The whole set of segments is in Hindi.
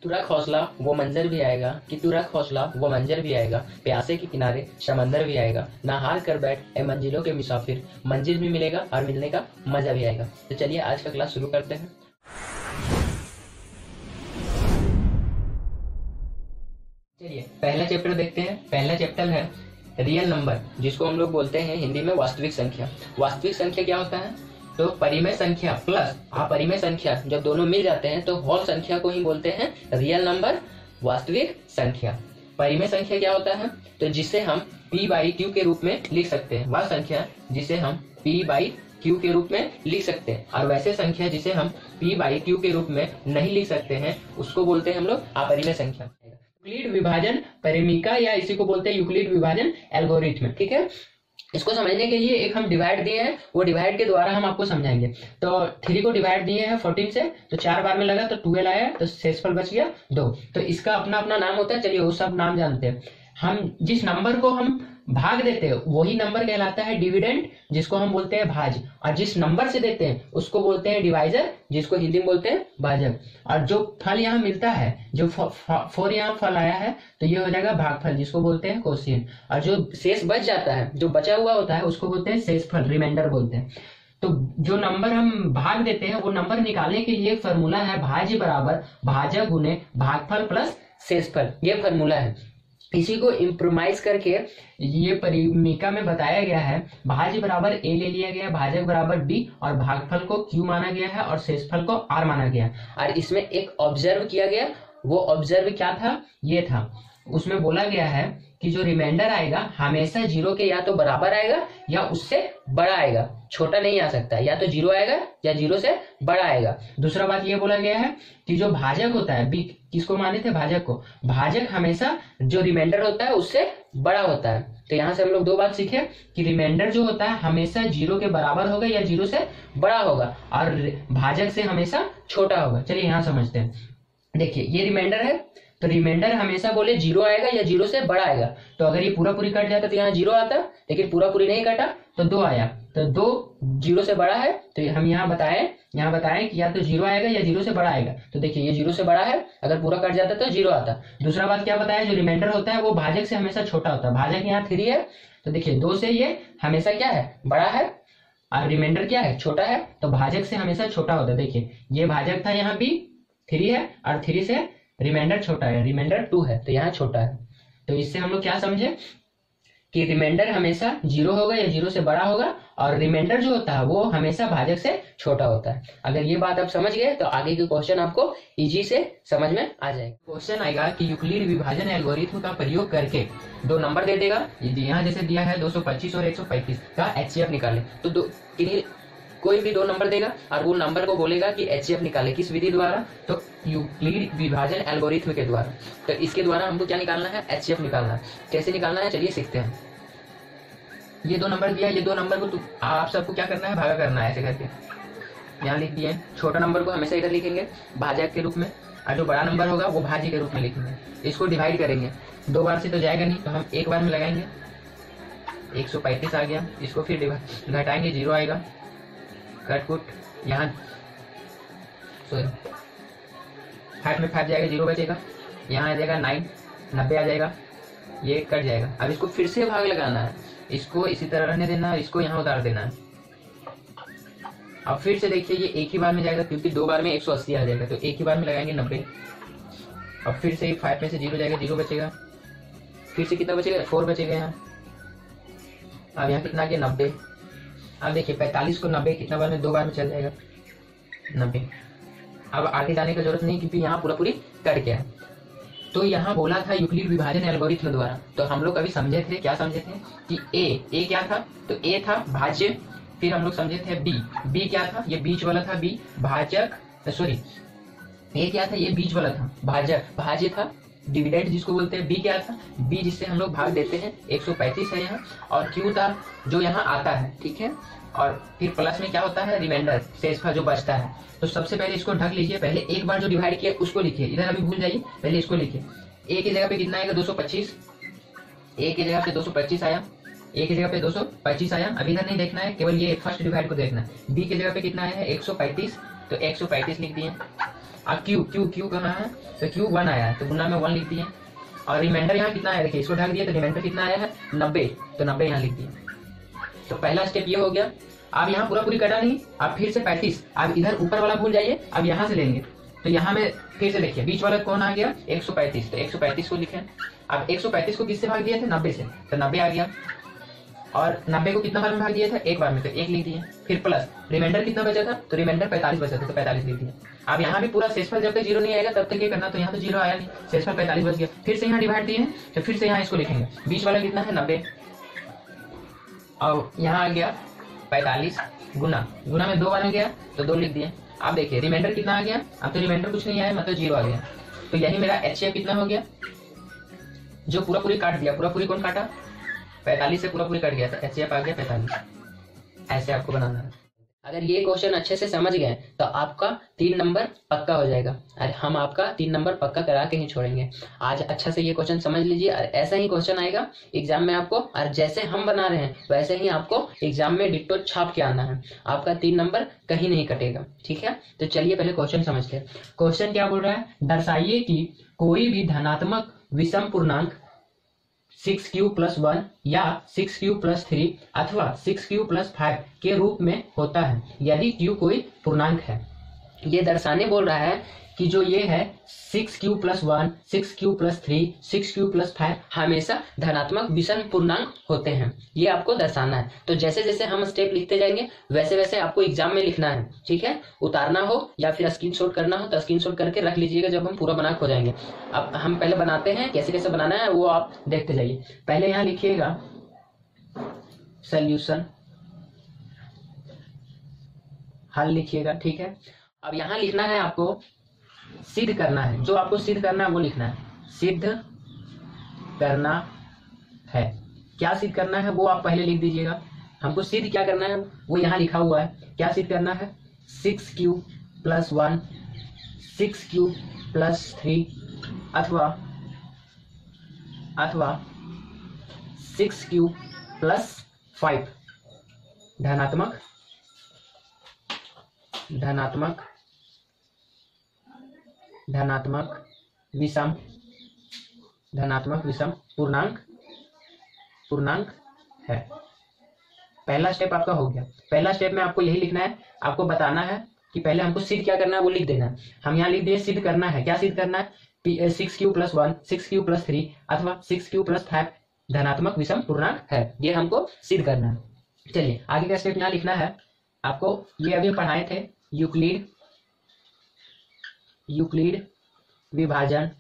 तू रख हौसला वो मंजर भी आएगा, कि तू रख हौसला वो मंजर भी आएगा, प्यासे के किनारे समंदर भी आएगा, ना हार कर बैठ ए मंजिलों के मुसाफिर, मंजिल भी मिलेगा और मिलने का मजा भी आएगा। तो चलिए आज का क्लास शुरू करते हैं। चलिए पहला चैप्टर देखते हैं। पहला चैप्टर है रियल नंबर, जिसको हम लोग बोलते हैं हिंदी में वास्तविक संख्या। वास्तविक संख्या क्या होता है? तो परिमेय संख्या प्लस अपरिमेय संख्या जब दोनों मिल जाते हैं तो होल संख्या को ही बोलते हैं रियल नंबर, वास्तविक संख्या। परिमेय संख्या क्या होता है? तो जिसे हम p/q के रूप में लिख सकते हैं, वह संख्या जिसे हम p/q के रूप में लिख सकते हैं। और वैसे संख्या जिसे हम p/q के रूप में नहीं लिख सकते हैं उसको बोलते हैं हम लोग अपरिमेय संख्या। यूक्लिड विभाजन परिमिका या इसी को बोलते हैं यूक्लिड विभाजन एल्गोरिथ्म। ठीक है, इसको समझने के लिए एक हम डिवाइड दिए हैं, वो डिवाइड के द्वारा हम आपको समझाएंगे। तो 3 को डिवाइड दिए हैं 14 से, तो 4 बार में लगा तो 12 आया, तो शेषफल बच गया 2। तो इसका अपना अपना नाम होता है, चलिए वो सब नाम जानते हैं। हम जिस नंबर को हम भाग देते हैं वही नंबर कहलाता है डिविडेंड, जिसको हम बोलते हैं भाज्य। और जिस नंबर से देते हैं उसको बोलते हैं डिवाइजर, जिसको हिंदी में बोलते हैं भाजक। और जो फल यहाँ मिलता है, जो 4 यहाँ फल आया है, तो ये हो जाएगा भागफल, जिसको बोलते हैं कोशिएंट। और जो शेष बच जाता है, जो बचा हुआ होता है, उसको बोलते हैं शेषफल, रिमाइंडर बोलते हैं। तो जो नंबर हम भाग देते हैं वो नंबर निकालने के लिए एक फॉर्मूला है, भाज्य बराबर भाजक गुने भागफल प्लस शेषफल। ये फॉर्मूला है। इसी को इम्प्रोमाइज करके ये परिमिका में बताया गया है। भाज्य बराबर a ले लिया गया, भाजक बराबर b, और भागफल को q माना गया है और शेषफल को r माना गया। और इसमें एक ऑब्जर्व किया गया, वो ऑब्जर्व क्या था? ये था, उसमें बोला गया है कि जो रिमाइंडर आएगा हमेशा 0 के या तो बराबर आएगा या उससे बड़ा आएगा, छोटा नहीं आ सकता। या तो 0 आएगा या 0 से बड़ा आएगा। दूसरा बात ये बोला गया है कि जो भाजक होता है, बी किसको माने थे? भाजक को। भाजक हमेशा जो रिमाइंडर होता है उससे बड़ा होता है। तो यहाँ से हम लोग 2 बात सीखे कि रिमाइंडर जो होता है हमेशा 0 के बराबर होगा या 0 से बड़ा होगा, और भाजक से हमेशा छोटा होगा। चलिए यहाँ समझते हैं। देखिए ये रिमाइंडर है, तो रिमाइंडर हमेशा बोले 0 आएगा या 0 से बड़ा आएगा। तो अगर ये पूरा पूरी कट जाता तो यहाँ 0 आता, लेकिन पूरा पूरी नहीं कटा तो 2 आया। तो 2 0 से बड़ा है, तो हम यहाँ बताएं कि या तो 0 आएगा या 0 से बड़ा आएगा। तो देखिए ये 0 से बड़ा है, अगर पूरा कट जाता तो 0 आता। दूसरा बात क्या बताया? जो रिमाइंडर होता है वो भाजक से हमेशा छोटा होता है। भाजक यहाँ 3 है, तो देखिए 2 से ये हमेशा क्या है? बड़ा है, और रिमाइंडर क्या है? छोटा है, तो भाजक से हमेशा छोटा होता है। देखिए ये भाजक था, यहाँ भी 3 है, और 3 से रिमाइंडर छोटा है, रिमाइंडर 2 है, तो यहाँ छोटा है। तो इससे हम लोग क्या समझे कि रिमाइंडर हमेशा 0 होगा या 0 से बड़ा होगा, और रिमाइंडर जो होता है वो हमेशा भाजक से छोटा होता है। अगर ये बात आप समझ गए तो आगे के क्वेश्चन आपको इजी से समझ में आ जाएगा। क्वेश्चन आएगा कि यूक्लिड विभाजन एल्गोरिथम का प्रयोग करके 2 नंबर दे देगा, यहाँ जैसे दिया है 225 और 135 का HCF निकाले। तो कोई भी 2 नंबर देगा और वो नंबर को बोलेगा कि HCF निकाले। किस विधि द्वारा? तो यूक्लिड विभाजन एल्गोरिथम के द्वारा। तो इसके द्वारा हमको क्या निकालना है? HCF निकालना है। कैसे निकालना है चलिए सीखते हैं। ये 2 नंबर दिया, ये 2 नंबर को आप सबको क्या करना है? भागा करना है, ऐसे करके यहाँ लिख दिए। छोटा नंबर को हमेशा इधर लिखेंगे भाजक के रूप में, और जो बड़ा नंबर होगा वो भाज्य के रूप में लिखेंगे। इसको डिवाइड करेंगे, 2 बार से तो जाएगा नहीं, तो हम 1 बार में लगाएंगे। 135 आ गया, इसको फिर घटाएंगे, 0 आएगा, कटकुट यहाँ 5 में 5 जाएगा, 0 बचेगा, यहाँ आ जाएगा 9, 90 आ जाएगा, ये कट जाएगा। अब इसको फिर से भाग लगाना है, इसको इसी तरह रहने देना है, इसको यहाँ उतार देना है। अब फिर से देखिए ये एक ही बार में जाएगा, क्योंकि 2 बार में 180 आ जाएगा, तो एक ही बार में लगाएंगे 90। अब फिर से 5 में से 0 जाएगा, 0 बचेगा, फिर से कितना बचेगा? 4 बचेगा यहाँ। अब यहाँ कितना आ गया? 90। अब देखिए 45 को 90 कितना बार में? 2 बार में चल जाएगा, 90। अब आगे जाने की जरूरत नहीं, क्योंकि यहाँ पूरा पूरी कट गया है। तो यहाँ बोला था यूक्लिड विभाजन एल्गोरिथम द्वारा, तो हम लोग अभी समझे थे, क्या समझे थे कि ए क्या था? तो ए था भाज्य। फिर हम लोग समझे थे बी क्या था? ये बीच वाला था, बी भाजक, सॉरी ए क्या था? ये बीच वाला था, भाजक। भाज्य था, डिविडेंड जिसको बोलते हैं। बी क्या था? बी जिससे हम लोग भाग देते हैं, 135 है यहाँ, और क्यू था जो यहाँ आता है, ठीक है। और फिर प्लस में क्या होता है? रिमाइंडर, शेषफल जो बचता है। तो सबसे पहले इसको ढक लीजिए, पहले एक बार जो डिवाइड किया उसको लिखिए, इधर अभी भूल जाइए, पहले इसको लिखिए। ए की जगह पे कितना आएगा? 225। ए की जगह पे 225 आया, ए की जगह पे 225 आया। अभी इधर नहीं देखना है, केवल ये फर्स्ट डिवाइड को देखना है। बी की जगह पे कितना आया है? 135, तो 135 लिख दिए। अब क्यू क्यू क्यू कहाँ है, तो क्यू 1 आया है, तो गुना में 1 लिख दिए। और रिमाइंडर यहाँ कितना है, देखिए इसको ढक दिया तो रिमाइंडर कितना आया है 90, तो 90 यहाँ लिख दिए। तो पहला स्टेप ये हो गया। अब यहाँ पूरा पूरी कटा नहीं, अब फिर से 35, अब इधर ऊपर वाला भूल जाइए, अब यहाँ से लेंगे। तो यहाँ में फिर से देखिए बीच वाला कौन आ गया 135, तो 135 को लिखे। अब 135 को किससे भाग दिए थे 90 से, तो 90 आ गया। और 90 को कितना बार में भाग दिया था, एक बार में, तो 1 लिख दिए। फिर प्लस रिमाइंडर कितना बचा था, तो रिमाइंडर 45 बचा था, तो 45 लिख दिया। अब यहाँ भी पूरा शेषफल जब तक 0 नहीं आएगा तब तक ये करना, तो यहाँ तो 0 आया नहीं, शेषफल 45 बच गया। फिर से यहाँ डिवाइड दिए हैं, तो फिर से यहाँ इसको लिखेंगे। बीच वाला कितना है 90, और यहाँ आ गया 45 गुना में 2 बार में गया तो 2 लिख दिए। आप देखिए रिमाइंडर कितना आ गया, अब तो रिमाइंडर कुछ नहीं आया, मतलब 0 आ गया। तो यही मेरा HCF कितना हो गया, जो पूरा पूरी काट दिया। पूरा पूरी कौन काटा, 45 से पूरा पूरी कट गया, था HCF आ गया 45। ऐसे आपको बनाना है। अगर ये क्वेश्चन अच्छे से समझ गए तो आपका 3 नंबर पक्का हो जाएगा। अरे हम आपका 3 नंबर पक्का करा के ही छोड़ेंगे। आज अच्छा से ये क्वेश्चन समझ लीजिए, ऐसा ही क्वेश्चन आएगा एग्जाम में आपको, और जैसे हम बना रहे हैं वैसे ही आपको एग्जाम में डिट्टो छाप के आना है। आपका 3 नंबर कहीं नहीं कटेगा, ठीक है। तो चलिए पहले क्वेश्चन समझते हैं। क्वेश्चन क्या बोल रहा है, दर्शाइए कि कोई भी धनात्मक विषम पूर्णांक 6q + 1 या 6q + 3 अथवा 6q + 5 के रूप में होता है यदि q कोई पूर्णांक है। ये दर्शाने बोल रहा है कि जो ये है 6q + 1, 6q + 3, 6q + 5 हमेशा धनात्मक विषम पूर्णांक होते हैं। ये आपको दर्शाना है। तो जैसे जैसे हम स्टेप लिखते जाएंगे वैसे वैसे आपको एग्जाम में लिखना है, ठीक है। उतारना हो या फिर स्क्रीनशॉट करना हो तो स्क्रीनशॉट करके रख लीजिएगा, जब हम पूरा बना खो जाएंगे। अब हम पहले बनाते हैं, कैसे कैसे बनाना है वो आप देखते जाइए। पहले यहाँ लिखिएगा सोल्यूशन, हल लिखिएगा, ठीक है। अब यहाँ लिखना है आपको सिद्ध करना है, जो आपको सिद्ध करना है वो लिखना है, सिद्ध करना है। क्या सिद्ध करना है वो आप पहले लिख दीजिएगा। हमको सिद्ध क्या करना है वो यहाँ लिखा हुआ है। क्या सिद्ध करना है, 6q + 1, 6q + 3 अथवा 6q + 5 धनात्मक विषम पूर्णांक है। पहला स्टेप आपका हो गया। पहला स्टेप में आपको यही लिखना है, आपको बताना है कि पहले हमको सिद्ध क्या करना है वो लिख देना है। हम यहाँ लिख दिए सिद्ध करना है। क्या सिद्ध करना है, 6q + 1, 6q + 3 अथवा 6q + 5 धनात्मक विषम पूर्णांक है, ये हमको सिद्ध करना है। चलिए आगे का स्टेप यहाँ लिखना है आपको। ये अभी पढ़ाए थे यूक्लिड विभाजन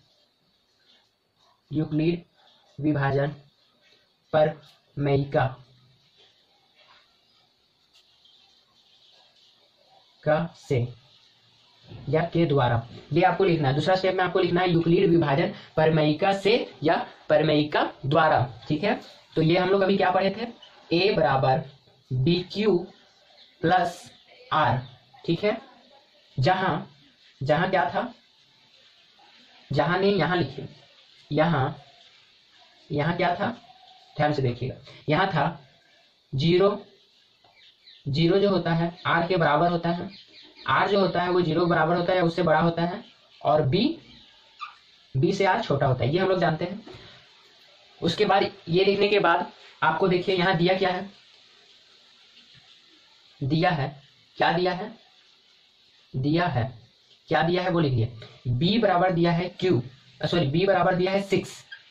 प्रमेयिका से या के द्वारा, ये आपको लिखना है। दूसरा स्टेप में आपको लिखना है यूक्लिड विभाजन प्रमेयिका से या प्रमेयिका द्वारा, ठीक है। तो ये हम लोग अभी क्या पढ़े थे, a = bq + r, ठीक है। जहां क्या था, जहां नहीं यहाँ लिखिए, यहाँ क्या था, ध्यान से देखिएगा। यहाँ था 0 जो होता है r के बराबर होता है, r जो होता है वो 0 के बराबर होता है या उससे बड़ा होता है, और b से r छोटा होता है, ये हम लोग जानते हैं। उसके बाद ये लिखने के बाद आपको देखिए यहाँ दिया क्या है, क्या दिया है वो लिखिए। b बराबर दिया है b बराबर दिया है 6,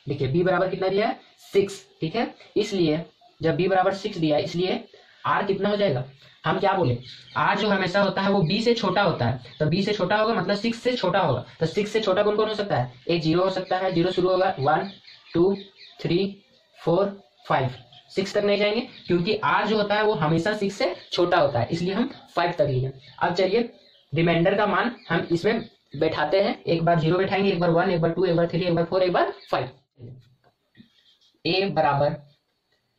देखिए b बराबर कितना दिया है 6, ठीक है। इसलिए जब b बराबर 6 दिया है इसलिए r कितना हो जाएगा, हम क्या बोले, r जो हमेशा होता है वो b से छोटा होता है, तो b से छोटा होगा मतलब 6 से छोटा होगा। तो 6 से छोटा कौन कौन हो सकता है, एक 0 हो सकता है, 0 शुरू होगा, 1 2 3 4 5 6 तक नहीं जाएंगे, क्योंकि r जो होता है वो हमेशा 6 से छोटा होता है, इसलिए हम 5 तक लिए। अब चलिए रिमाइंडर का मान हम इसमें बैठाते हैं, एक बार 0 बैठाएंगे, एक बार 1, एक बार 2, एक बार 3, एक बार 4, एक बार 5। a बराबर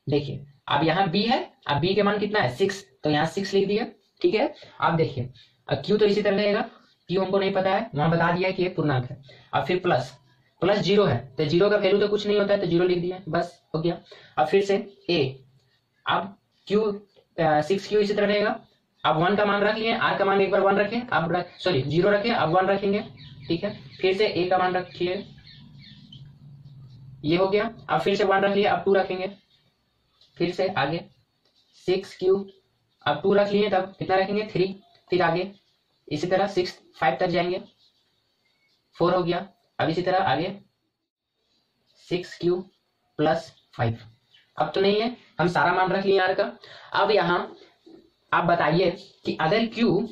देखिए, अब यहाँ b है, अब b के मान कितना है 6, तो यहाँ 6 लिख दिया, ठीक है। अब देखिए अब q तो इसी तरह रहेगा, q हमको नहीं पता है, वहां बता दिया है कि एक पूर्णांक है। अब फिर प्लस 0 है, तो 0 का वैल्यू तो कुछ नहीं होता है, तो 0 लिख दिया, बस हो गया। अब फिर से a, अब q 6q इसी तरह रहेगा, अब 1 का मान रख लिए, r का मान एक बार 1 रखें, अब सॉरी 0 रखें, अब 1 रखेंगे, ठीक है। फिर से a का मान रखिए, ये हो गया। अब फिर से 1 रख लिया, अब 2 रखेंगे, फिर से आगे 6 क्यूब, अब 2 रख लिए, तब कितना रखेंगे 3, फिर आगे इसी तरह 6 5 तक जाएंगे, 4 हो गया। अब इसी तरह आगे 6 क्यूब प्लस 5, अब तो नहीं है, हम सारा मान रख लिए r का। अब यहाँ आप बताइए कि अगर q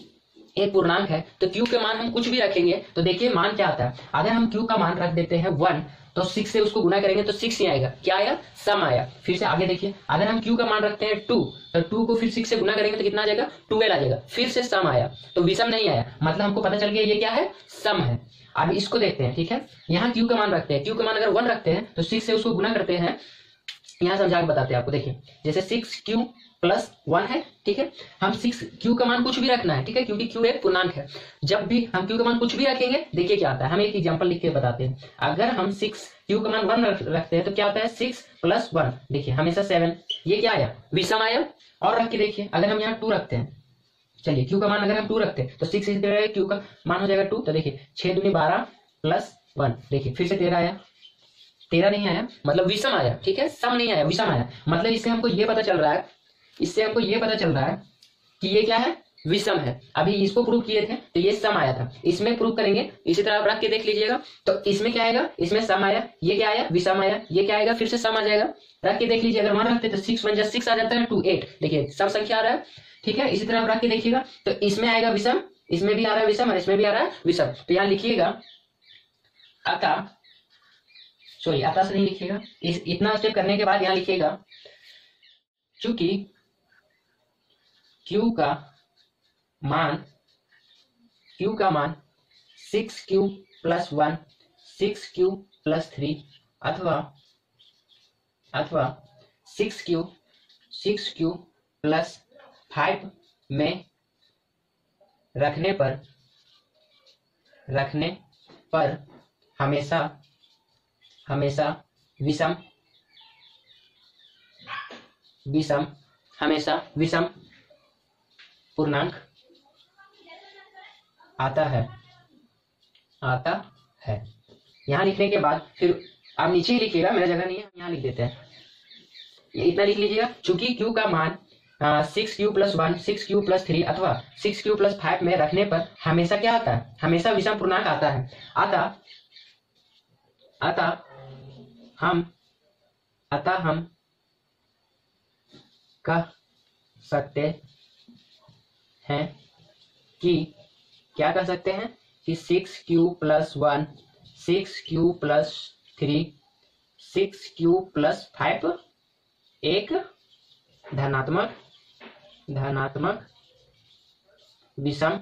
एक पूर्णांक है तो q के मान हम कुछ भी रखेंगे तो देखिए मान क्या आता है। अगर हम q का मान रख देते हैं 1 तो 6 से उसको गुना करेंगे तो 6 ही आएगा, क्या आया, सम आया। फिर से आगे देखिए, अगर हम q का मान रखते हैं 2 तो 2 को फिर 6 से गुना करेंगे तो कितना आ जाएगा, 12 आ जाएगा, फिर से सम आया, तो विषम नहीं आया, मतलब हमको पता चल गया ये क्या है, सम है। अब इसको देखते हैं, ठीक है। यहाँ q का मान रखते हैं, q का मान अगर 1 रखते हैं तो 6 से उसको गुना करते हैं। यहाँ समझा के बताते हैं आपको, देखिए जैसे 6q प्लस 1 है, ठीक है। हम 6q का मान कुछ भी रखना है, ठीक है, क्योंकि q एक पूर्णांक है। जब भी हम q का मान कुछ भी रखेंगे देखिए क्या आता है। हम एक एग्जांपल लिख के बताते हैं। अगर हम 6q का मान 1 रखते हैं तो क्या होता है, 6 प्लस 1, देखिए हमेशा 7, ये क्या आया, विषम आया। और रख के देखिए, अगर हम यहाँ 2 रखते हैं, चलिए q का मान अगर हम 2 रखते हैं तो 6 q का मान हो जाएगा 2, तो देखिए 6 दूनी 12 प्लस 1, देखिए फिर से 13 आया, 13 नहीं आया, मतलब विषम आया, ठीक है, सम नहीं आया, विषम आया। मतलब इससे हमको ये पता चल रहा है, इससे हमको ये पता चल रहा है कि ये क्या है, विषम है। अभी इसको प्रूव किए थे तो ये सम आया था, इसमें प्रूव करेंगे, इसी तरह आप रख के देख लीजिएगा। तो इसमें क्या आएगा, इसमें सम आया, ये क्या आया, विषम आया, ये क्या आएगा, फिर से सम आ जाएगा। रख के देख लीजिए, अगर मान रखते तो 6 1 6 आ जाता है, 2 8, देखिए सम संख्या आ रहा है, ठीक है। इसी तरह आप रख के देखिएगा, तो इसमें आएगा विषम, इसमें भी आ रहा है विषम और इसमें भी आ रहा है विषम। तो यहाँ लिखिएगा अतः, सॉरी अतः से नहीं लिखिएगा, इतना स्टेप करने के बाद यहाँ लिखिएगा चूंकि q का मान 6q प्लस 1, 6q प्लस 3 अथवा 6q प्लस 5 में रखने पर हमेशा विषम पूर्णांक आता है। यहाँ लिखने के बाद फिर आप नीचे ही लिखिएगा, मेरा जगह नहीं है, यहाँ लिख देते हैं, ये इतना लिख लीजिएगा। चूंकि q का मान 6q प्लस 1, 6q प्लस 3 अथवा 6q प्लस 5 में रखने पर हमेशा क्या आता है, हमेशा विषम पूर्णांक आता है। अतः हम कह सकते हैं कि, क्या कह सकते हैं कि 6q plus 1, 6q plus 3, 6q plus 5 एक धनात्मक विषम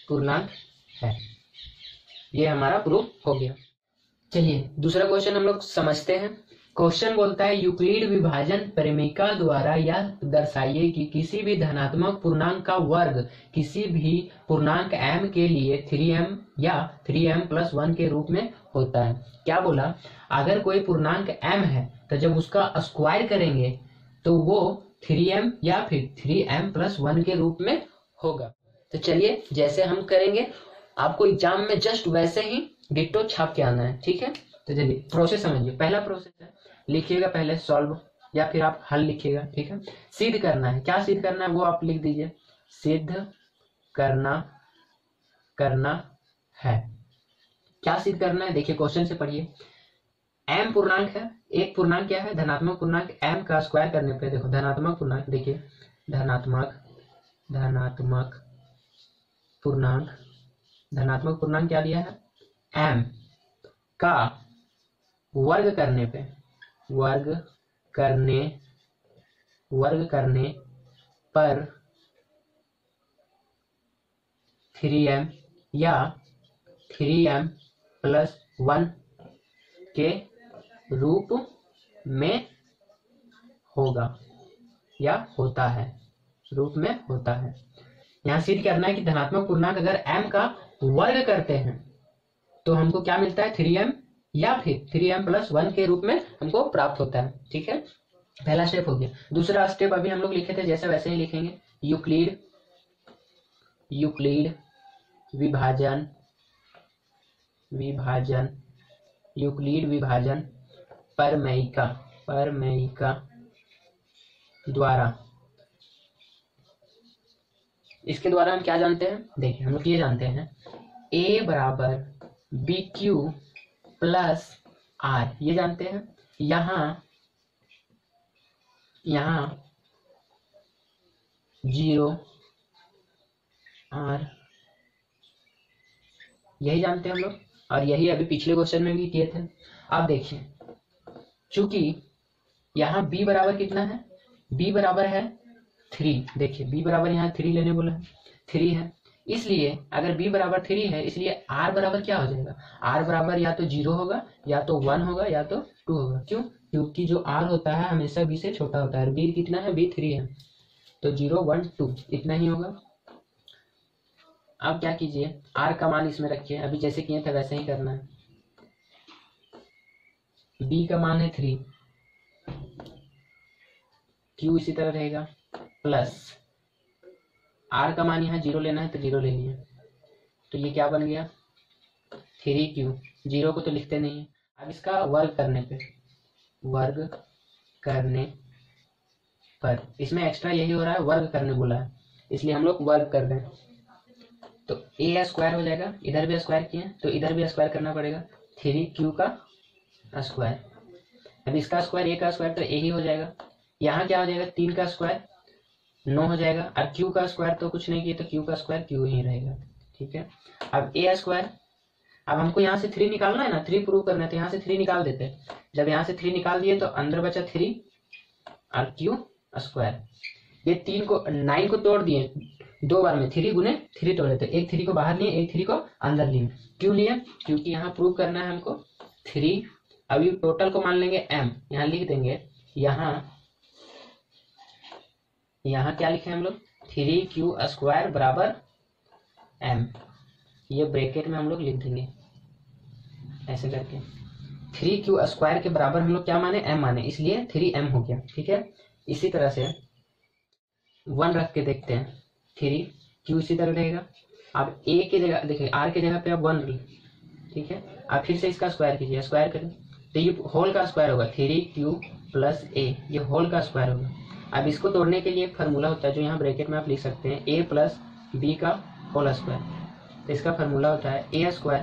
पूर्णांक है। ये हमारा प्रूफ हो गया। चलिए दूसरा क्वेश्चन हम लोग समझते हैं। क्वेश्चन बोलता है यूक्लिड विभाजन परिमेयिका द्वारा यह दर्शाइए कि किसी भी धनात्मक पूर्णांक का वर्ग किसी भी पूर्णांक m के लिए 3m या 3m प्लस 1 के रूप में होता है। क्या बोला, अगर कोई पूर्णांक m है तो जब उसका स्क्वायर करेंगे तो वो 3m या फिर 3m प्लस 1 के रूप में होगा। तो चलिए जैसे हम करेंगे, आपको एग्जाम में जस्ट वैसे ही डिट्टो छाप के आना है, ठीक है। तो चलिए प्रोसेस समझिए। पहला प्रोसेस है, लिखिएगा पहले सॉल्व या फिर आप हल लिखिएगा, ठीक है। सिद्ध करना है, क्या सिद्ध करना है वो आप लिख दीजिए, सिद्ध करना है। क्या सिद्ध करना है, देखिए क्वेश्चन से पढ़िए। m पूर्णांक है, एक पूर्णांक क्या है, धनात्मक पूर्णांक, m का स्क्वायर करने पे देखो धनात्मक पूर्णांक, देखिए धनात्मक पूर्णांक क्या दिया है, m का वर्ग करने पर 3m या 3m प्लस 1 के रूप में होगा या होता है, यहाँ सिद्ध करना है कि धनात्मक पूर्णांक अगर m का वर्ग करते हैं तो हमको क्या मिलता है, 3m या फिर 3m प्लस 1 के रूप में हमको प्राप्त होता है, ठीक है। पहला स्टेप हो गया। दूसरा स्टेप अभी हम लोग लिखे थे जैसे वैसे ही लिखेंगे। यूक्लिड विभाजन यूक्लिड विभाजन परमेयिका द्वारा। इसके द्वारा हम क्या जानते हैं, देखिए हम लोग ये जानते हैं A बराबर BQ प्लस R, ये जानते हैं। यहाँ 0 R, यही जानते हैं हम लोग, और यही अभी पिछले क्वेश्चन में भी किए थे। अब देखिए चूंकि यहाँ B बराबर कितना है, B बराबर है 3। देखिए B बराबर यहाँ 3 लेने बोला है, 3 है, इसलिए अगर B बराबर 3 है इसलिए R बराबर क्या हो जाएगा, R बराबर या तो 0 होगा या तो 1 होगा या तो 2 होगा। क्यों, क्योंकि जो R होता है हमेशा B से छोटा होता है। B कितना है, B 3 है, तो 0 1 2 इतना ही होगा। अब क्या कीजिए, R का मान इसमें रखिए, अभी जैसे किए थे वैसे ही करना है। B का मान है 3, Q इसी तरह रहेगा, प्लस R का मान यहाँ 0 लेना है तो 0 ले लिया, तो ये क्या बन गया 3Q। 0 को तो लिखते नहीं है। अब इसका वर्ग करने पर इसमें एक्स्ट्रा यही हो रहा है, वर्ग करने बोला है, इसलिए हम लोग वर्ग कर रहे हैं। तो A स्क्वायर हो जाएगा, इधर भी स्क्वायर किए तो इधर भी स्क्वायर करना पड़ेगा, 3Q का स्क्वायर। अब इसका स्क्वायर A का स्क्वायर तो A ही हो जाएगा। यहाँ क्या हो जाएगा, 3 का स्क्वायर 9 हो जाएगा, और Q का स्क्वायर तो कुछ नहीं किए तो Q का स्क्वायर Q ही रहेगा। ठीक है, अब A स्क्वायर, अब हमको यहाँ से 3 निकालना है ना, 3 प्रूव करना है, तो यहाँ से 3 निकाल देते हैं। जब यहाँ से 3 निकाल दिए तो अंदर बचा 3 और Q स्क्वायर। ये 9 को तोड़ दिए 2 बार में, 3 गुने 3 तोड़े, तो एक 3 को बाहर लिए, एक 3 को अंदर लिए। क्यों लिए, क्योंकि यहाँ प्रूव करना है हमको 3। अभी टोटल को मान लेंगे m, यहाँ लिख देंगे, यहाँ क्या लिखे हम लोग 3Q स्क्वायर बराबर m, ये ब्रैकेट में हम लोग लिख देंगे ऐसे करके। 3Q स्क्वायर के बराबर हम लोग क्या माने, m माने, इसलिए 3m हो गया। ठीक है, इसी तरह से 1 रख के देखते हैं, 3Q इसी तरह रहेगा। अब A की जगह देखिए, R की जगह पे अब 1 रख, ठीक है। अब फिर से इसका स्क्वायर कीजिए, स्क्वायर करें तो ये होल का स्क्वायर होगा, 3Q प्लस A, ये होल का स्क्वायर होगा। अब इसको तोड़ने के लिए एक फार्मूला होता है जो यहाँ ब्रैकेट में आप लिख सकते हैं, A प्लस B का होल स्क्वायर। तो इसका फार्मूला होता है A square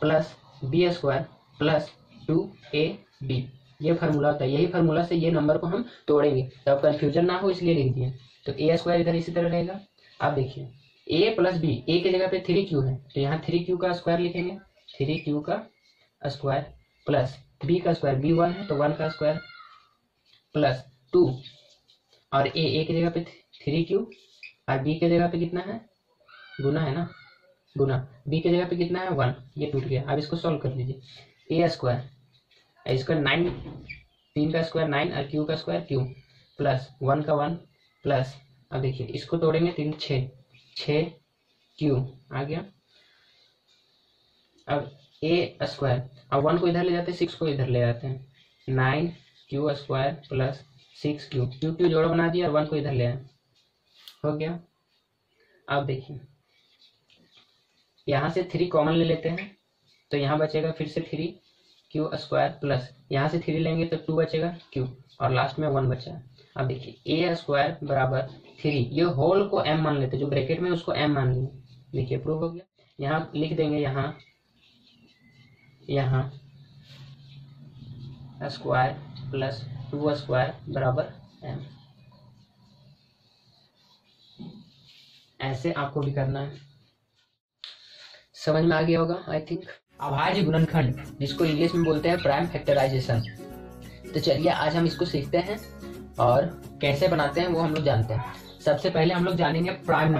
plus B square plus 2AB, ये फार्मूला होता है। यही फार्मूला से ये नंबर को हम तोड़ेंगे, तब कंफ्यूजन ना हो इसलिए लिख दिए। तो A स्क्वायर इधर इसी तरह रहेगा। अब देखिए A प्लस B, A की जगह पे 3Q है तो यहाँ 3Q का स्क्वायर लिखेंगे, 3Q का स्क्वायर प्लस B का स्क्वायर, B 1 है तो 1 का स्क्वायर प्लस 2, और A की जगह पे 3Q और B की जगह पे कितना है, गुना है ना, गुना, B की जगह पे कितना है 1, ये टूट गया। अब इसको सॉल्व कर लीजिए, A स्क्वायर, इसका 9, 3 का स्क्वायर 9 और Q का स्क्वायर Q प्लस 1 का 1 प्लस, अब देखिए इसको तोड़ेंगे 3 6Q आ गया। अब A स्क्वायर, अब 1 को इधर ले जाते हैं, 6 को इधर ले जाते हैं, 9Q square plus 6Q, Q जोड़ा बना दिया और 1 को इधर ले आए, हो गया। अब देखिए यहाँ से 3 कॉमन ले लेते हैं तो यहाँ बचेगा फिर से 3Q स्क्वायर प्लस, यहाँ से 3 लेंगे तो 2 बचेगा Q, और लास्ट में 1 बचा। अब देखिए A स्क्वायर बराबर 3, ये होल को m मान लेते, जो ब्रैकेट में उसको m मान लेंगे। देखिए प्रूव हो गया। यहाँ लिख देंगे, यहाँ स्क्वायर प्लस 2 स्क्वायर बराबर m, ऐसे आपको भी करना है। समझ में आ गया होगा आई थिंक। अभाज्य गुणनखंड, जिसको इंग्लिश में बोलते हैं प्राइम फैक्टराइजेशन। तो चलिए आज हम इसको सीखते हैं और कैसे बनाते हैं वो हम लोग जानते हैं। सबसे पहले हम लोग जानेंगे प्राइम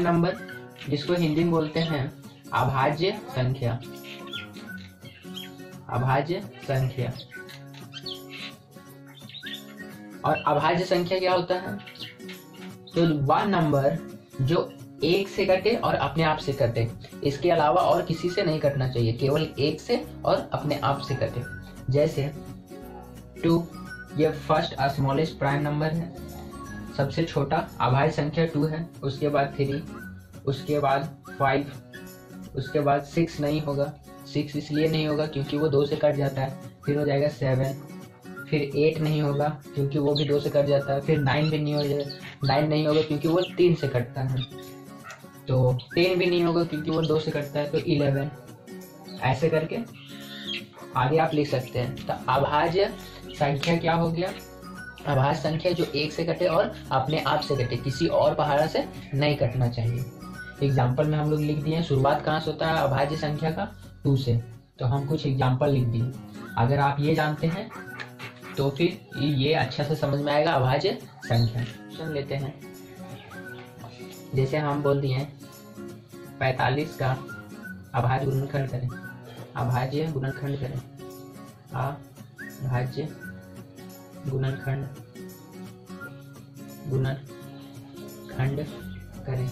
नंबर, जिसको हिंदी में बोलते हैं अभाज्य संख्या। और अभाज्य संख्या क्या होता है, तो वह नंबर जो 1 से कटे और अपने आप से कटे। इसके अलावा और किसी से नहीं कटना चाहिए, केवल एक से और अपने आप से कटे। जैसे 2, ये फर्स्ट स्मॉलेस्ट प्राइम नंबर है, सबसे छोटा अभाज्य संख्या 2 है, उसके बाद 3, उसके बाद 5, उसके बाद 6 नहीं होगा, 6 इसलिए नहीं होगा क्योंकि वो 2 से कट जाता है, फिर हो जाएगा 7, फिर 8 नहीं होगा क्योंकि वो भी 2 से कट जाता है, फिर 9 भी नहीं हो जाएगा, 9 नहीं होगा क्योंकि वो 3 से कटता है, तो 10 भी नहीं होगा क्योंकि वो 2 से कटता है, तो 11। ऐसे करके आगे आप लिख सकते हैं। तो अभाज्य संख्या क्या हो गया? अभाज्य संख्या जो एक से कटे और अपने आप से कटे, किसी और पहाड़ा से नहीं कटना चाहिए। एग्जाम्पल में हम लोग लिख दिए, शुरुआत कहाँ से होता है अभाज्य संख्या का? 2 से। तो हम कुछ एग्जाम्पल लिख दिए। अगर आप ये जानते हैं तो फिर ये अच्छा से समझ में आएगा अभाज्य संख्या। क्वेश्चन लेते हैं, जैसे हम बोल दिए 45 का अभाज्य गुणनखंड करें, अभाज्य गुणनखंड करें, अभाज्य गुणनखंड करें।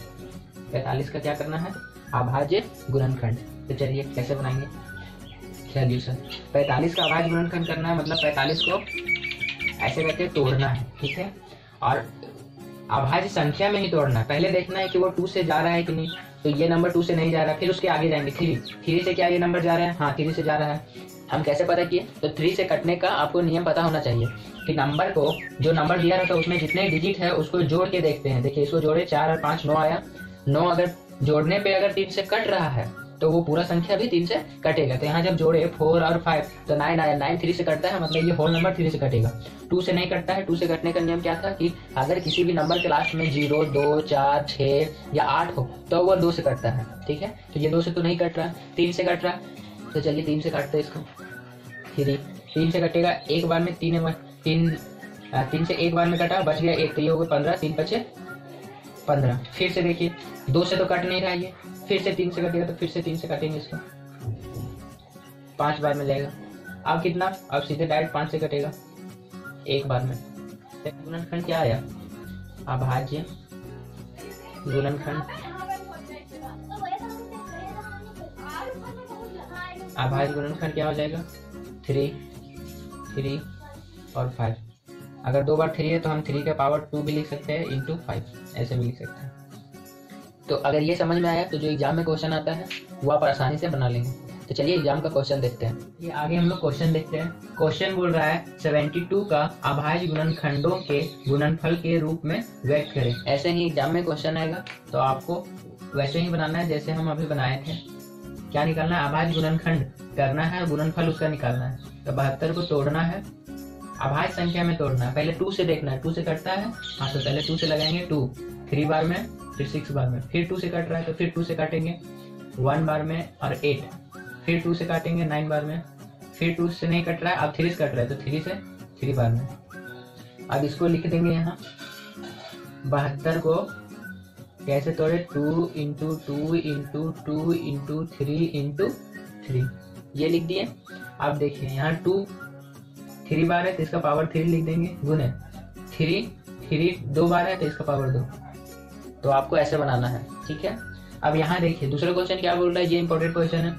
45 का क्या करना है? अभाज्य गुणनखंड। तो चलिए कैसे बनाएंगे? सॉल्यूशन। 45 का अभाज्य गुणनखंड करना है, मतलब 45 को ऐसे करके तोड़ना है, ठीक है। और अभाज्य संख्या में ही तोड़ना है, पहले देखना है कि वो 2 से जा रहा है कि नहीं। तो ये नंबर 2 से नहीं जा रहा, फिर उसके आगे जाएंगे 3 से क्या ये नंबर जा रहा है? हाँ 3 से जा रहा है। हम कैसे पता किए? तो 3 से कटने का आपको नियम पता होना चाहिए कि नंबर को, जो नंबर दिया रहता है उसमें जितने डिजिट है उसको जोड़ के देखते हैं। देखिए इसको जोड़े 4 और 5 9 आया, 9 अगर जोड़ने पे अगर 3 से कट रहा है तो वो पूरा संख्या भी 3 से कटेगा। तो यहाँ जब जोड़े 4 और 5 तो 9 आया, 9 3 से कटता है, मतलब ये होल नंबर 3 से कटेगा। 2 से नहीं कटता है। 2 से कटने का नियम क्या था कि अगर किसी भी नंबर के लास्ट में 0 2 4 6 या 8 हो तो वो 2 से कटता है, ठीक है। तो ये 2 से तो नहीं कट रहा, 3 से कट रहा। तो चलिए 3 से काटते हैं इसको। 3 से कटेगा एक बार में, 3 से एक बार में कटा, बच गया 1, तो ये हो गया 15, 3 बचे 15। फिर से देखिए 2 से तो कट नहीं रहा ये, फिर से 3 से कटेगा, तो फिर से 3 से काटेंगे इसको, 5 बार में जाएगा। अब कितना? अब सीधे डायरेक्ट 5 से कटेगा एक बार में। गुणनखंड क्या आया? अभाज्य गुणनखंड। अभाज्य गुणनखंड क्या हो जाएगा? 3 और 5। अगर 2 बार 3 है तो हम 3 का पावर 2 भी लिख सकते हैं इंटू 5, ऐसे भी लिख सकते हैं। तो अगर ये समझ में आया तो जो एग्जाम में क्वेश्चन आता है वो आप आसानी से बना लेंगे। तो चलिए एग्जाम का क्वेश्चन देखते हैं। ये आगे हम लोग क्वेश्चन देखते हैं। क्वेश्चन बोल रहा है 72 का अभाज्य गुणनखंडों के गुणनफल के रूप में व्यक्त करें। ऐसे ही एग्जाम में क्वेश्चन आएगा तो आपको वैसे ही बनाना है जैसे हम अभी बनाए थे। क्या निकालना है? अभाज्य गुणनखंड करना है, गुणनफल उसका निकालना है। तो 72 को तोड़ना है, अभाज्य संख्या में तोड़ना है। पहले 2 से देखना है, 2 से कटता है, हाँ तो पहले 2 से लगाएंगे 2, 3 बार में, फिर 6 बार में, फिर 2 से कट रहा है तो फिर 2 से काटेंगे 1 बार में और 8, फिर 2 से काटेंगे 9 बार में, फिर 2 से नहीं कट रहा है, अब 3 से कट रहा है तो 3 से 3 बार में। अब इसको लिख देंगे यहाँ 72 को कैसे तोड़े? 2 इंटू 2 इंटू 2 इंटू 3 इंटू 3, ये लिख दिए। अब देखिए यहाँ 2 3 बार है तो इसका पावर 3 लिख देंगे, गुने 3 2 बार है तो इसका पावर 2। तो आपको ऐसे बनाना है, ठीक है। अब यहाँ देखिए दूसरा क्वेश्चन क्या बोल रहा है, ये इंपॉर्टेंट क्वेश्चन है।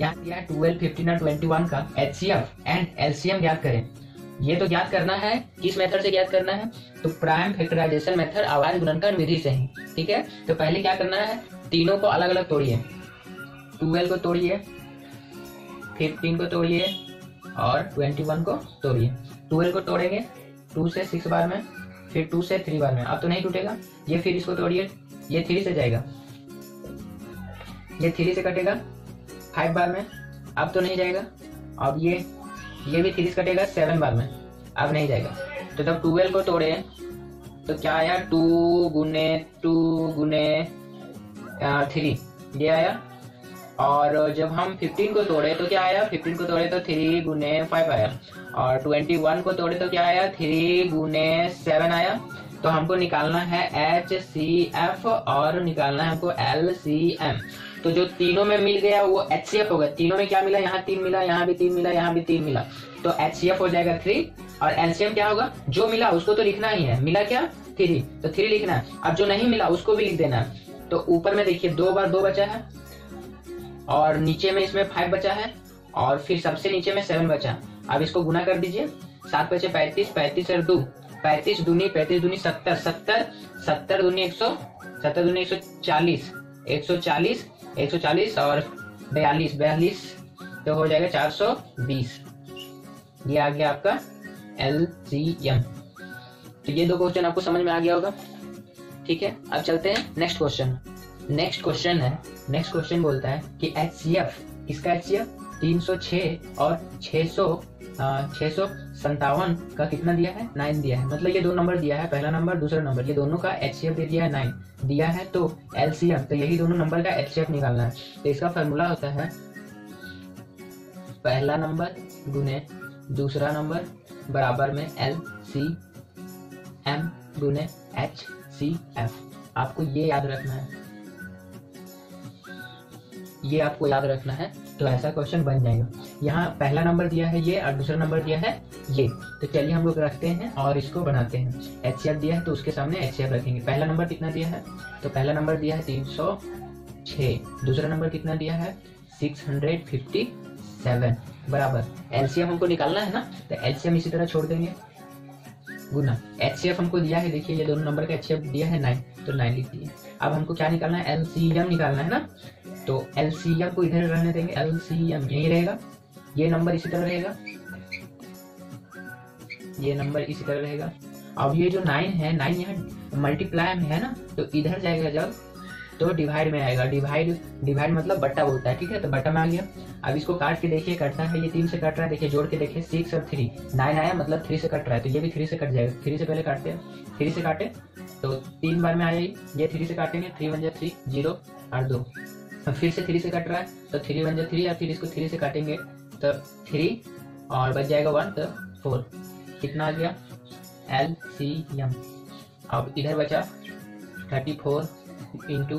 यहाँ दिया है 12, 15 और 21 का HCF एंड LCM ज्ञात करें। ये तो ज्ञात करना है, किस मेथड से ज्ञात करना है? तो प्राइम फैक्टराइजेशन मेथड, अभाज्य गुणनखंड विधि से ही, ठीक है। तो पहले क्या करना है, तीनों को अलग अलग तोड़िए। 12 को तोड़िए, 15 को तोड़िए और 21 को तोड़िए। 12 को तोड़ेंगे 2 से 6 बार में, फिर 2 से 3 बार में, अब तो नहीं टूटेगा ये। फिर इसको तोड़िए, ये 3 से जाएगा, ये 3 से कटेगा 5 बार में, अब तो नहीं जाएगा। अब ये भी 3 से कटेगा 7 बार में, अब नहीं जाएगा। तो जब 12 को तोड़े तो क्या आया? 2 गुने 3 ये आया। और जब हम 15 को तोड़े तो क्या आया? 15 को तोड़े तो 3 गुने 5 आया। और 21 को तोड़े तो क्या आया? 3 गुने 7 आया। तो हमको निकालना है HCF और निकालना है हमको LCM। तो जो तीनों में मिल गया वो HCF होगा। तीनों में क्या मिला? यहाँ 3 मिला, यहाँ भी 3 मिला, यहाँ भी 3 मिला, तो HCF हो जाएगा 3। और LCM क्या होगा? जो मिला उसको तो लिखना ही है। मिला क्या? 3, तो 3 लिखना है। अब जो नहीं मिला उसको भी लिख देना है। तो ऊपर में देखिए 2 बार 2 बचा है, और नीचे में इसमें 5 बचा है और फिर सबसे नीचे में 7 बचा। अब इसको गुना कर दीजिए, 7 बचे 35, 35 और 2, 35 दूनी 70, 70 दूनी 100, 70 दूनी 140, 140 और 42 तो हो जाएगा 420। ये आ गया आपका LCM। तो ये 2 क्वेश्चन आपको समझ में आ गया होगा। ठीक है, अब चलते हैं नेक्स्ट क्वेश्चन। नेक्स्ट क्वेश्चन बोलता है कि HCF, इसका HCF 306 और 657 का कितना दिया है, 9 दिया है। मतलब ये 2 नंबर दिया है, पहला नंबर दूसरा नंबर, ये दोनों का HCF दे दिया है 9 दिया है। तो LCM, तो यही दोनों नंबर का HCF निकालना है। तो इसका फॉर्मूला होता है पहला नंबर गुने दूसरा नंबर बराबर में LCM गुने HCF। आपको ये याद रखना है, ये आपको याद रखना है। तो ऐसा क्वेश्चन बन जाएगा। यहाँ पहला नंबर दिया है ये और दूसरा नंबर दिया है ये। तो चलिए हम लोग रखते हैं और इसको बनाते हैं। HCF दिया है तो उसके सामने HCF रखेंगे। पहला नंबर कितना दिया है, तो पहला नंबर दिया है 306, दूसरा नंबर कितना दिया है 657 बराबर LCM हमको निकालना है ना, तो LCM इसी तरह छोड़ देंगे गुना HCF हमको दिया है, देखिए ये दोनों नंबर का HCF दिया है 9, तो 9 लिख दिए। अब हमको क्या निकालना है, LCM निकालना है ना, तो LCM को इधर रहने देंगे, LCM यही रहेगा, ये नंबर इसी तरह रहेगा, ये नंबर इसी तरह रहेगा। अब ये जो 9 है, 9 यहाँ मल्टीप्लाई में है ना, तो इधर जाएगा जब तो डिवाइड में आएगा। डिवाइड मतलब बट्टा बोलता है, ठीक है, तो बट्टा में आ गया। अब इसको काट के देखिए, कटता है, ये 3 से कट रहा है, देखिए जोड़ के देखिए 6 और 3, 9 आया मतलब 3 से कट रहा है, तो ये भी 3 से कट जाएगा। 3 से पहले काटते हैं, 3 से काटे तो 3 बार में आ जाएगी, ये 3 से काटेंगे, 3 1 3 0 और 2। अब फिर से 3 से कट रहा है तो 3 1 3 और फिर इसको 3 से काटेंगे तो 3 और बच जाएगा 1 तो 4। कितना आ गया LCM। अब इधर बचा 34 इंटू,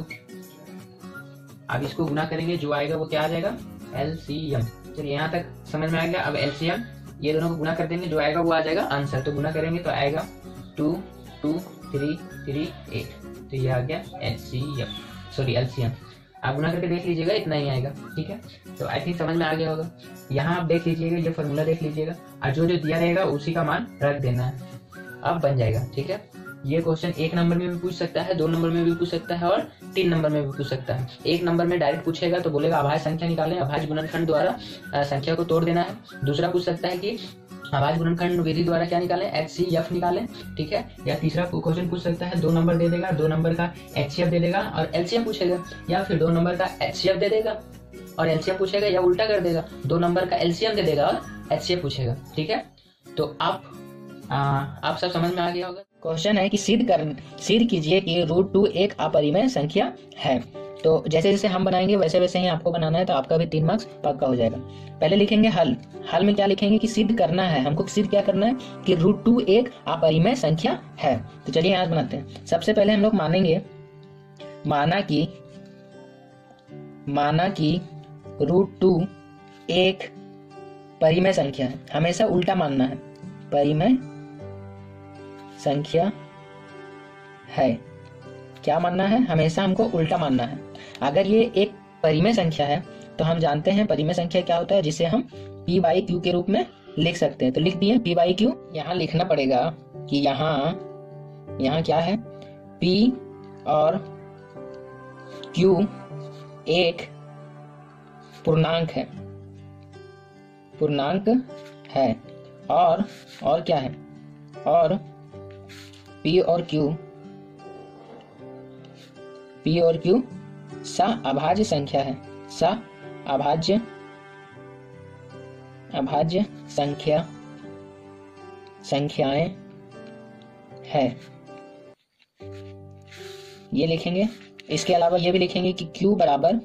अब इसको गुना करेंगे, जो आएगा वो क्या आ जाएगा LCM। चलिए यहाँ तक समझ में आ गया। अब LCM ये दोनों को गुना कर देंगे, जो आएगा वो आ जाएगा आंसर। तो गुना करेंगे तो आएगा 2 2 3 3 8, तो ये आ गया LCM। आप गुना करके देख लीजिएगा, इतना ही आएगा, ठीक है। तो आई थिंक समझ में आ गया होगा। यहाँ आप देख लीजिएगा, ये फॉर्मूला देख लीजिएगा और जो जो दिया रहेगा उसी का मान रख देना है, अब बन जाएगा, ठीक है। ये क्वेश्चन 1 नंबर में भी पूछ सकता है, 2 नंबर में भी पूछ सकता है और 3 नंबर में भी पूछ सकता है। 1 नंबर में डायरेक्ट पूछेगा तो बोलेगा अभाज्य संख्या निकालें, अभाज्य गुणनखंड द्वारा संख्या को तोड़ देना है। दूसरा पूछ सकता है कि अभाज्य गुणनखंड विधि द्वारा क्या निकालें, HCF निकालें, ठीक है। या तीसरा क्वेश्चन पूछ सकता है, 2 नंबर दे देगा, 2 नंबर का HCF दे देगा और LCM पूछेगा, या फिर 2 नंबर का HCF दे देगा और LCM पूछेगा, या उल्टा कर देगा, 2 नंबर का LCM दे देगा और HCF पूछेगा, ठीक है। तो आप सब समझ में आ गया होगा। क्वेश्चन है कि सिद्ध कीजिए कि √2 एक अपरिमेय संख्या है। तो जैसे जैसे हम बनाएंगे वैसे वैसे ही आपको बनाना है, तो आपका भी 3 मार्क्स पक्का हो जाएगा। पहले लिखेंगे हल में क्या लिखेंगे कि सिद्ध करना है, हमको सिद्ध क्या करना है कि √2 एक अपरिमेय संख्या है। तो चलिए आज बनाते हैं। सबसे पहले हम लोग मानेंगे, माना कि √2 एक परिमेय संख्या है। हमेशा उल्टा मानना है, परिमेय संख्या है। क्या मानना है, हमेशा हमको उल्टा मानना है। अगर ये एक परिमेय संख्या है तो हम जानते हैं परिमेय संख्या क्या होता है, जिसे हम p/q के रूप में लिख सकते हैं। तो लिख दिए p/q। यहाँ लिखना पड़ेगा कि यहाँ क्या है, p और q एक पूर्णांक है और क्या है, और P और Q अभाज्य संख्या है, अभाज्य संख्याएं है, ये लिखेंगे। इसके अलावा ये भी लिखेंगे कि Q बराबर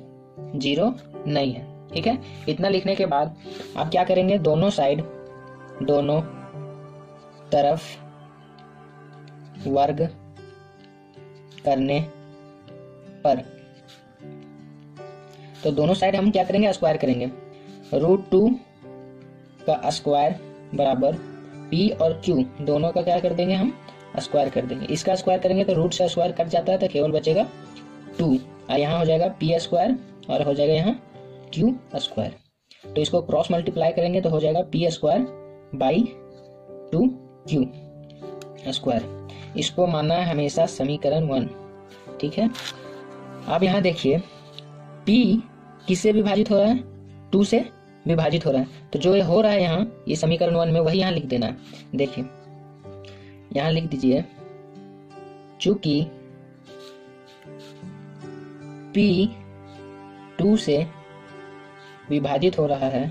0 नहीं है, ठीक है। इतना लिखने के बाद आप क्या करेंगे, दोनों तरफ वर्ग करने पर, तो दोनों साइड हम क्या करेंगे, स्क्वायर करेंगे। √2 का स्क्वायर बराबर P और Q दोनों का क्या कर देंगे, हम स्क्वायर कर देंगे। इसका स्क्वायर करेंगे तो रूट से स्क्वायर कट जाता है, तो केवल बचेगा 2 और यहाँ हो जाएगा P स्क्वायर और हो जाएगा यहाँ क्यू स्क्वायर। तो इसको क्रॉस मल्टीप्लाई करेंगे तो हो जाएगा P square by 2q square. इसको मानना है हमेशा समीकरण 1। ठीक है, अब यहाँ देखिए p किससे विभाजित हो रहा है, 2 से विभाजित हो रहा है। तो जो ये हो रहा है यहाँ, ये समीकरण 1 में वही यहाँ लिख देना है। देखिए यहाँ लिख दीजिए, चूंकि p 2 से विभाजित हो रहा है,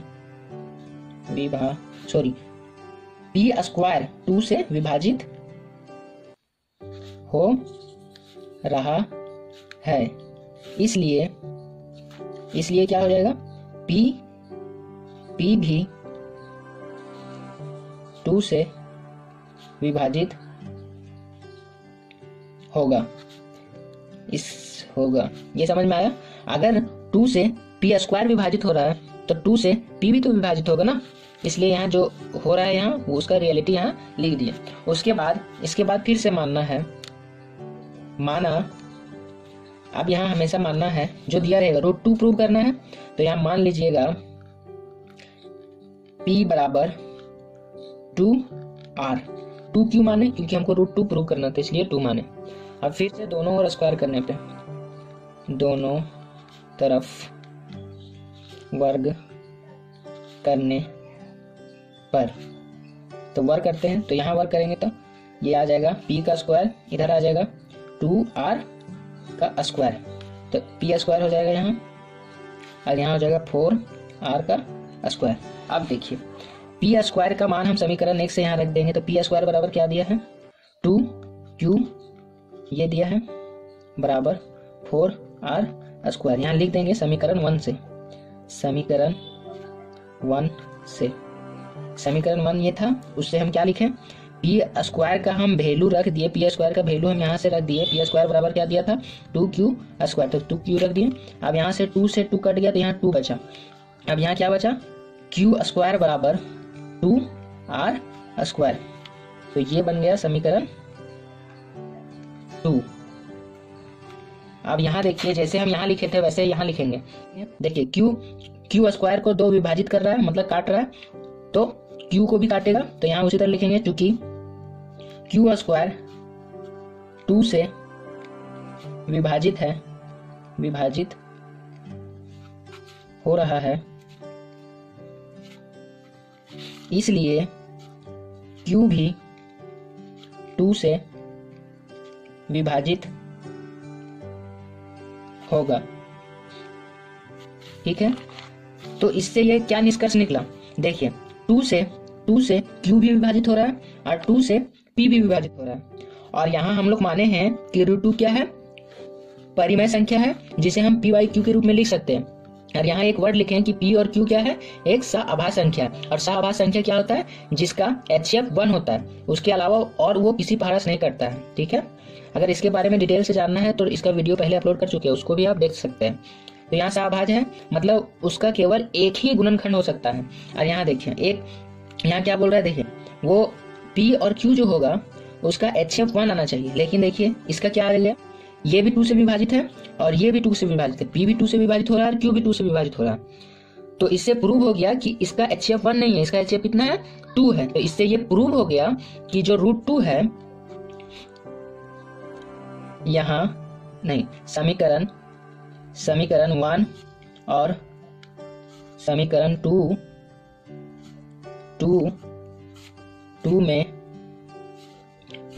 पी स्क्वायर 2 से विभाजित हो रहा है, इसलिए क्या हो जाएगा, p भी 2 से विभाजित होगा। ये समझ में आया। अगर 2 से पी स्क्वायर विभाजित हो रहा है तो 2 से पी भी तो विभाजित होगा ना, इसलिए यहाँ जो हो रहा है यहाँ वो उसका रियलिटी यहाँ लिख दिया। इसके बाद फिर से मानना है, अब यहाँ हमेशा मानना है जो दिया रहेगा √2 प्रूव करना है। तो यहाँ मान लीजिएगा P बराबर 2R। 2 क्यों माने, क्योंकि हमको √2 प्रूव करना था, इसलिए 2 माने। अब फिर से दोनों ओर स्क्वायर करने पे, दोनों तरफ वर्ग करने पर, तो वर्ग करते हैं तो यहाँ वर्ग करेंगे तो ये आ जाएगा p का स्क्वायर, इधर आ जाएगा 2r का स्क्वायर, तो p स्क्वायर हो जाएगा यहाँ, और यहाँ हो जाएगा 4r का स्क्वायर। अब देखिए p स्क्वायर का मान हम समीकरण 1 से यहाँ रख देंगे, तो p स्क्वायर बराबर क्या दिया है, 2q ये दिया है बराबर 4r स्क्वायर। यहाँ लिख देंगे समीकरण 1 से, समीकरण 1 ये था, उससे हम क्या लिखें, पी स्क्वायर का हम वैल्यू रख दिए, पी स्क्वायर का वैल्यू हम यहाँ से रख दिए, पी स्क्वायर बराबर क्या दिया था 2q स्क्वायर, तो 2q रख दिए। अब यहाँ से 2 से 2 कट गया तो यहाँ 2 बचा। अब यहाँ क्या बचा, q स्क्वायर बराबर 2r स्क्वायर, तो ये बन गया समीकरण 2। अब यहाँ देखिए जैसे हम यहाँ लिखे थे वैसे यहाँ लिखेंगे। देखिए q स्क्वायर को 2 विभाजित कर रहा है, मतलब काट रहा है, तो q को भी काटेगा, तो यहाँ उसी तरह लिखेंगे, क्योंकि q स्क्वायर 2 से विभाजित हो रहा है, इसलिए q भी 2 से विभाजित होगा। ठीक है, तो इससे ये क्या निष्कर्ष निकला, देखिए 2 से q भी विभाजित हो रहा है और 2 से p भी विभाजित हो रहा है, और यहाँ हम लोग माने हैं कि √2 क्या है, परिमेय संख्या है, जिसे हम p बाई q के रूप में लिख सकते हैं। और यहाँ एक वर्ड लिखें कि p और q क्या है, एक सह संख्या, और सह संख्या क्या होता है, जिसका HCF 1 होता है, उसके अलावा और वो किसी पर ह्रास नहीं करता है। ठीक है, अगर इसके बारे में डिटेल से जानना है तो इसका वीडियो पहले अपलोड कर चुके हैं, उसको भी आप देख सकते हैं। तो यहाँ सहभाज है, मतलब उसका केवल एक ही गुणनखंड हो सकता है। और यहाँ देखिए एक यहाँ क्या बोल रहा है, देखिए वो p और q जो होगा उसका HCF 1 आना चाहिए, लेकिन देखिए इसका क्या आ गया, ये भी 2 से विभाजित है और ये भी 2 से विभाजित है, p भी 2 से विभाजित हो रहा है और q भी 2 से विभाजित हो रहा है। तो इससे प्रूव हो गया कि इसका HCF 1 नहीं है, इसका HCF कितना है, 2 है। तो इससे ये प्रूव हो गया कि जो √2 है यहाँ नहीं, समीकरण 1 और समीकरण 2 में p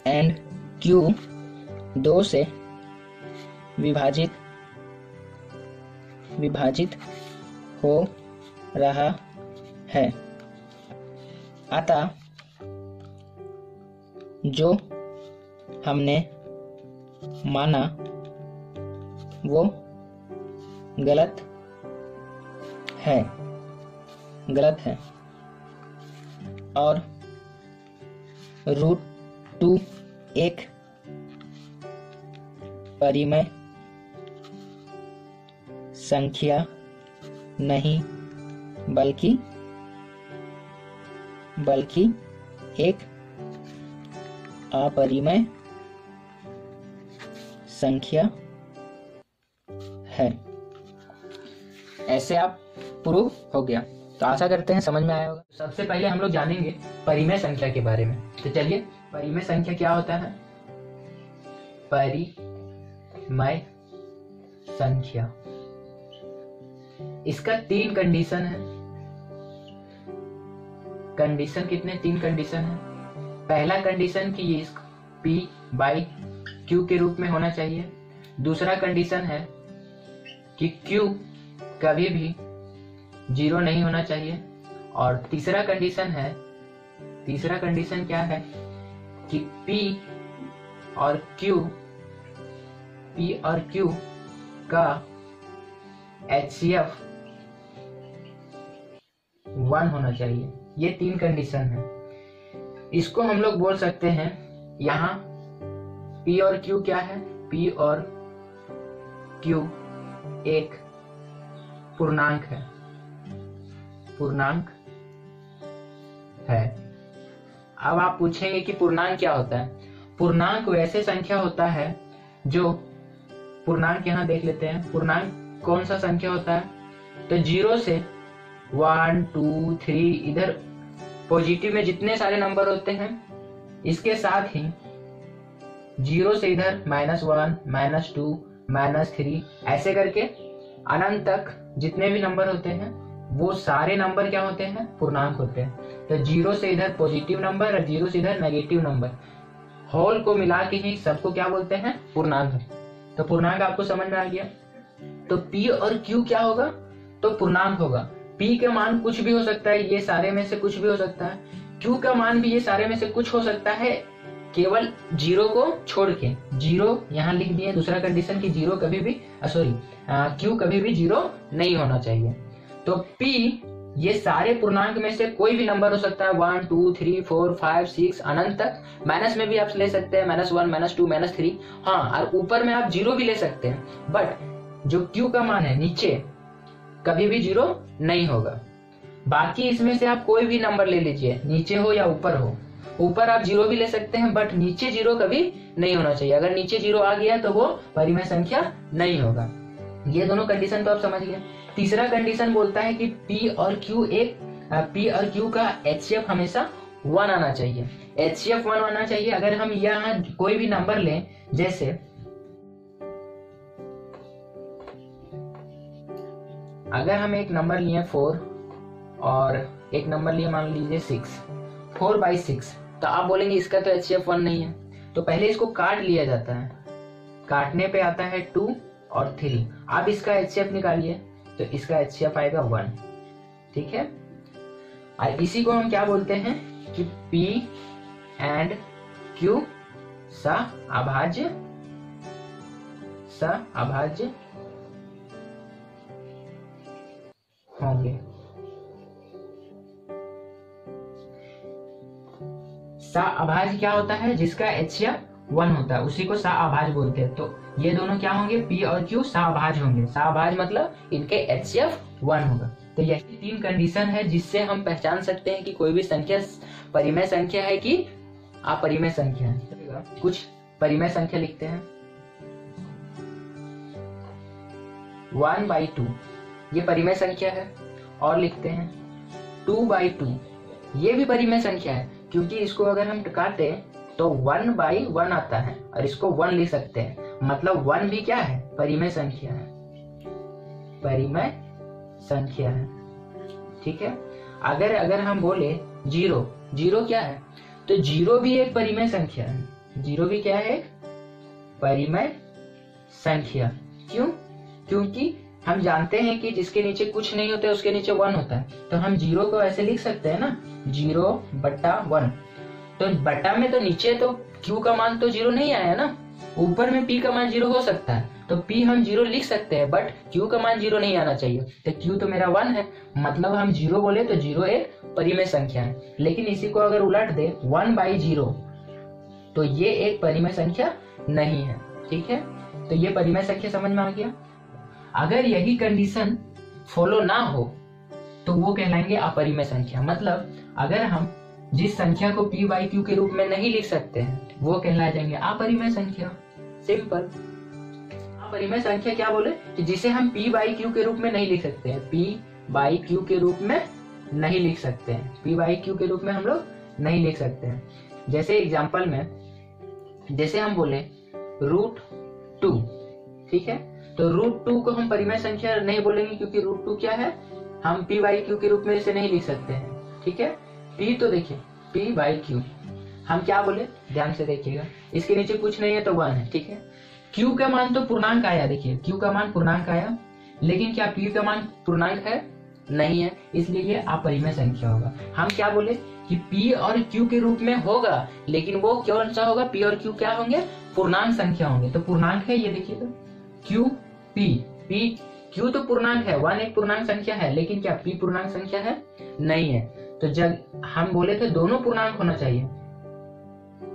एंड q 2 से विभाजित हो रहा है, अतः जो हमने माना वो गलत है और √2 एक परिमेय संख्या नहीं बल्कि एक अपरिमेय संख्या है। ऐसे आप प्रूव हो गया। तो आशा करते हैं समझ में आया होगा। सबसे पहले हम लोग जानेंगे परिमेय संख्या के बारे में। तो चलिए, परिमेय संख्या क्या होता है? परिमेय संख्या, इसका 3 कंडीशन है। कंडीशन कितने? 3 कंडीशन है। पहला कंडीशन कि ये P बाई Q के रूप में होना चाहिए। दूसरा कंडीशन है कि Q कभी भी 0 नहीं होना चाहिए। और तीसरा कंडीशन क्या है कि P और Q का HCF 1 होना चाहिए। ये 3 कंडीशन है। इसको हम लोग बोल सकते हैं, यहाँ P और Q क्या है? P और Q एक पूर्णांक है। अब आप पूछेंगे कि पूर्णांक क्या होता है? पूर्णांक वैसे संख्या होता है जो, पूर्णांक यहाँ देख लेते हैं। पूर्णांक कौन सा संख्या होता है? तो 0 से 1 2 3 इधर पॉजिटिव में जितने सारे नंबर होते हैं, इसके साथ ही 0 से इधर -1 -2 -3 ऐसे करके अनंत तक जितने भी नंबर होते हैं वो सारे नंबर क्या होते हैं? पूर्णांक होते हैं। तो 0 से इधर पॉजिटिव नंबर और 0 से इधर नेगेटिव नंबर, होल को मिला के ही सबको क्या बोलते हैं? पूर्णांक। तो पूर्णांक आपको समझ में आ गया। तो P और Q क्या होगा? तो पूर्णांक होगा। P का मान कुछ भी हो सकता है, ये सारे में से कुछ भी हो सकता है। Q का मान भी ये सारे में से कुछ हो सकता है, केवल 0 को छोड़ के। 0 यहाँ लिख दिए। दूसरा कंडीशन कि 0 कभी भी Q कभी भी 0 नहीं होना चाहिए। तो P ये सारे पूर्णांक में से कोई भी नंबर हो सकता है, 1 2 3 4 5 6 अनंत तक। माइनस में भी आप ले सकते हैं, -1 -2 -3। हाँ, और ऊपर में आप 0 भी ले सकते हैं, बट जो Q का मान है नीचे कभी भी 0 नहीं होगा। बाकी इसमें से आप कोई भी नंबर ले लीजिए, नीचे हो या ऊपर हो। ऊपर आप 0 भी ले सकते हैं, बट नीचे 0 कभी नहीं होना चाहिए। अगर नीचे 0 आ गया तो वो परिमेय संख्या नहीं होगा। ये दोनों कंडीशन तो आप समझ गए। तीसरा कंडीशन बोलता है कि P और Q का HCF हमेशा 1 आना चाहिए। HCF 1 आना चाहिए। अगर हम यहाँ कोई भी नंबर लें, जैसे अगर हम एक नंबर लिए 4 और एक नंबर लिए मान लीजिए 6, 4/6, तो आप बोलेंगे इसका तो HCF 1 नहीं है। तो पहले इसको काट लिया जाता है, काटने पे आता है 2 और 3। आप इसका HCF निकालिए तो इसका HCF आएगा 1। ठीक है। और इसी को हम क्या बोलते हैं कि P एंड Q सअभाज्य होंगे। सअभाज्य क्या होता है? जिसका HCF 1 होता है, उसी को सअभाज्य बोलते हैं। तो ये दोनों क्या होंगे? P और Q सअभाज्य होंगे। सअभाज्य मतलब इनके HCF 1 होगा। तो यही 3 कंडीशन है जिससे हम पहचान सकते हैं कि कोई भी संख्या परिमेय संख्या है कि अपरिमेय संख्या है। कुछ परिमेय संख्या लिखते हैं। 1/2 ये परिमेय संख्या है। और लिखते हैं 2/2, ये भी परिमेय संख्या है, क्योंकि इसको अगर हम काटे तो 1/1 आता है और इसको 1 लिख सकते हैं। मतलब 1 भी क्या है? परिमेय संख्या है। ठीक है। अगर हम बोले 0 क्या है? तो 0 भी एक परिमेय संख्या है। 0 भी क्या है? परिमेय संख्या। क्यों? क्योंकि हम जानते हैं कि जिसके नीचे कुछ नहीं होता है उसके नीचे 1 होता है। तो हम 0 को ऐसे लिख सकते हैं ना, 0/1। तो बटा में तो नीचे तो Q का मान तो 0 नहीं आया ना, ऊपर में P का मान 0 हो सकता है। तो P हम 0 लिख सकते हैं, बट Q का मान 0 नहीं आना चाहिए। तो Q तो मेरा 1 है, मतलब हम 0 बोले तो 0 एक परिमेय संख्या है। लेकिन इसी को अगर उलट दे 1/0, तो ये एक परिमेय संख्या नहीं है। ठीक है। तो ये परिमेय संख्या समझ में आ गया। अगर यही कंडीशन फॉलो ना हो तो वो कहलाएंगे अपरिमेय संख्या। मतलब अगर हम जिस संख्या को P/Q के रूप में नहीं लिख सकते हैं वो कहला जाएंगे अपरिमेय संख्या। सिंपल। परिमेय संख्या क्या बोले कि जिसे हम p बाई क्यू के रूप में नहीं लिख सकते हैं, p बाई क्यू के रूप में नहीं लिख सकते हैं, p बाई क्यू के रूप में हम लोग नहीं लिख सकते हैं। जैसे एग्जांपल में, जैसे हम बोले √2, ठीक है, तो √2 को हम परिमेय संख्या नहीं बोलेंगे क्योंकि √2 क्या है, हम p बाई क्यू के रूप में इसे नहीं लिख सकते हैं, ठीक है। p तो देखिए p बाई क्यू हम क्या बोले, ध्यान से देखिएगा, इसके नीचे कुछ नहीं है तो 1 है, ठीक है। q का मान तो पूर्णांक आया, देखिए q का मान पूर्णांक आया, लेकिन क्या p का मान पूर्णांक है, नहीं है, इसलिए ये अपरिमेय संख्या होगा। हम क्या बोले कि p और q के रूप में होगा, लेकिन वो कौन सा होगा, p और q क्या होंगे, पूर्णांक संख्या होंगे। तो पूर्णांक है ये देखिएगा q p q तो पूर्णांक है, 1 एक पूर्णांक संख्या है, लेकिन क्या p पूर्णांक संख्या है, नहीं है। तो जब हम बोले थे दोनों पूर्णांक होना चाहिए